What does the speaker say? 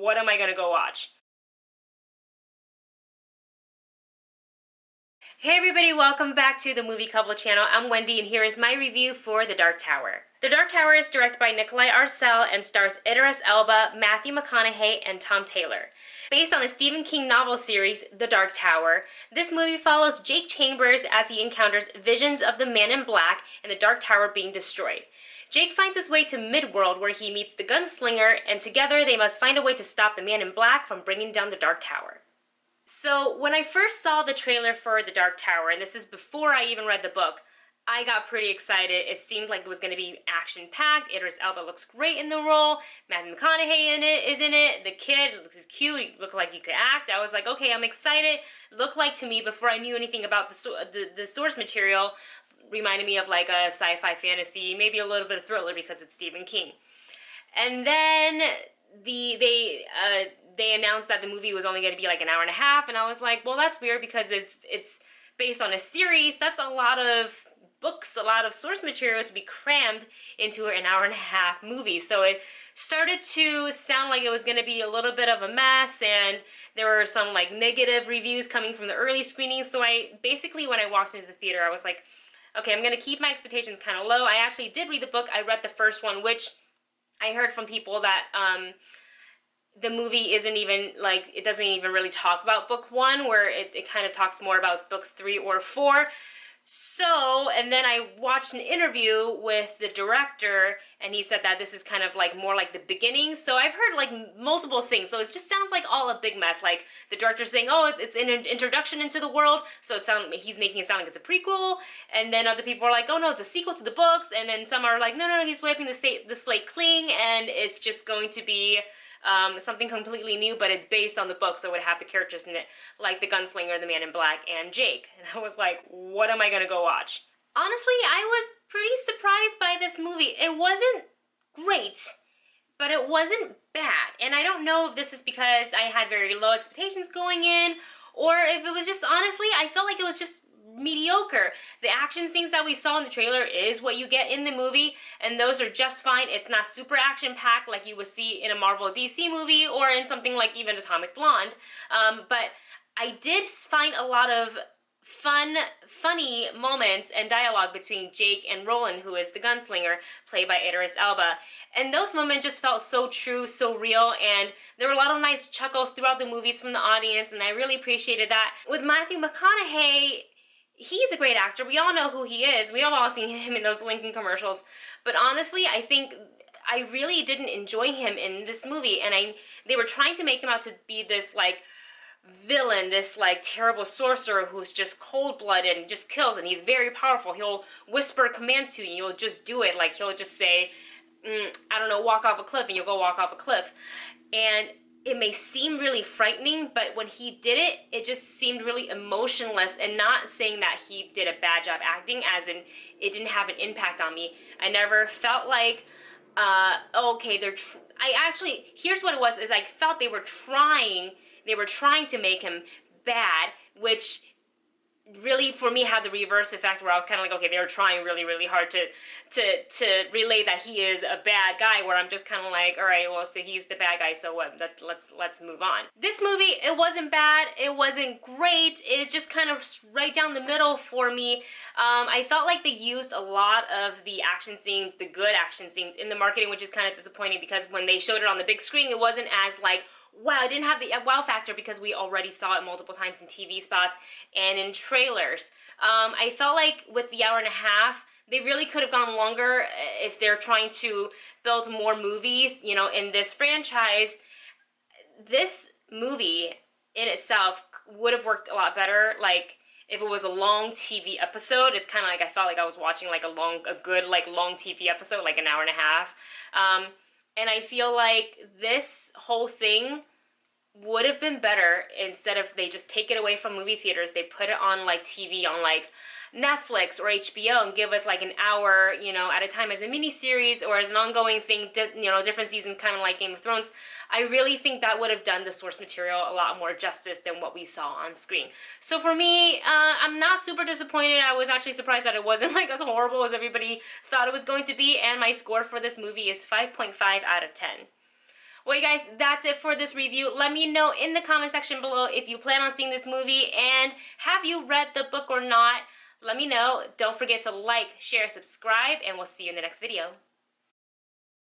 what am I gonna go watch? Hey everybody, welcome back to the Movie Couple channel. I'm Wendy and here is my review for The Dark Tower. The Dark Tower is directed by Nikolaj Arcel and stars Edris Elba, Matthew McConaughey, and Tom Tayler. Based on the Stephen King novel series, The Dark Tower, this movie follows Jake Chambers as he encounters visions of the Man in Black and the Dark Tower being destroyed. Jake finds his way to Midworld where he meets the Gunslinger, and together they must find a way to stop the Man in Black from bringing down the Dark Tower. So when I first saw the trailer for The Dark Tower, and this is before I even read the book, I got pretty excited. It seemed like it was going to be action-packed. Idris Elba looks great in the role. Matthew McConaughey is in it. The kid looks cute. He looked like he could act. I was like, okay, I'm excited. Looked like to me, before I knew anything about the source material, reminded me of like a sci-fi fantasy, maybe a little bit of thriller because it's Stephen King. And then they announced that the movie was only going to be like an hour and a half, and I was like, well, that's weird because if it's based on a series, that's a lot of books, a lot of source material to be crammed into an hour and a half movie. So it started to sound like it was going to be a little bit of a mess, and there were some like negative reviews coming from the early screenings. So I basically, when I walked into the theater, I was like, okay, I'm going to keep my expectations kind of low. I actually did read the book. I read the first one, which I heard from people that the movie isn't even, like, it doesn't even really talk about book one, where it kind of talks more about book 3 or 4. So, and then I watched an interview with the director, and he said that this is kind of like more like the beginning. So I've heard like multiple things. So it just sounds like all a big mess. Like the director's saying, oh, it's an introduction into the world. So he's making it sound like it's a prequel. And then other people are like, oh no, it's a sequel to the books. And then some are like, no, he's wiping the slate clean, and it's just going to be something completely new, but it's based on the book, so it would have the characters in it, like the Gunslinger, the Man in Black, and Jake. And I was like, what am I gonna go watch? Honestly, I was pretty surprised by this movie. It wasn't great, but it wasn't bad. And I don't know if this is because I had very low expectations going in, or if it was just, honestly, I felt like it was just mediocre. The action scenes that we saw in the trailer is what you get in the movie, and those are just fine. It's not super action-packed like you would see in a Marvel DC movie or in something like even Atomic Blonde, but I did find a lot of funny moments and dialogue between Jake and Roland, who is the gunslinger, played by Edris Elba. And those moments just felt so true, so real, and there were a lot of nice chuckles throughout the movies from the audience, and I really appreciated that. With Matthew McConaughey, he's a great actor. We all know who he is. We have all seen him in those Lincoln commercials. But honestly, I think I really didn't enjoy him in this movie. And they were trying to make him out to be this, like, villain, this, like, terrible sorcerer who's just cold-blooded and just kills. And he's very powerful. He'll whisper a command to you, and you'll just do it. Like, he'll just say, I don't know, walk off a cliff, and you'll go walk off a cliff. And it may seem really frightening, but when he did it, it just seemed really emotionless, and not saying that he did a bad job acting, as in it didn't have an impact on me. I never felt like, okay, here's what it was, is I felt they were trying to make him bad, which really, for me, had the reverse effect, where I was kind of like, okay, they were trying really, really hard to relay that he is a bad guy, where I'm just kind of like, all right, well, so he's the bad guy, so what? Let's move on. This movie, it wasn't bad, it wasn't great, it's just kind of right down the middle for me. I felt like they used a lot of the action scenes, the good action scenes, in the marketing, which is kind of disappointing, because when they showed it on the big screen, it wasn't as like, wow, it didn't have the wow factor, because we already saw it multiple times in TV spots and in trailers. I felt like with the hour and a half, they really could have gone longer if they're trying to build more movies, you know, in this franchise. This movie in itself would have worked a lot better, like, if it was a long TV episode. It's kind of like I felt like I was watching like a good long TV episode, like an hour and a half. And I feel like this whole thing would have been better instead of they just take it away from movie theaters. They put it on like TV on like Netflix or HBO and give us like an hour, you know, at a time as a mini series or as an ongoing thing, you know, different seasons, kind of like Game of Thrones. I really think that would have done the source material a lot more justice than what we saw on screen. So for me, I'm not super disappointed. I was actually surprised that it wasn't like as horrible as everybody thought it was going to be, and my score for this movie is 5.5 out of 10. Well, you guys, that's it for this review. Let me know in the comment section below if you plan on seeing this movie, and have you read the book or not? Let me know. Don't forget to like, share, subscribe, and we'll see you in the next video.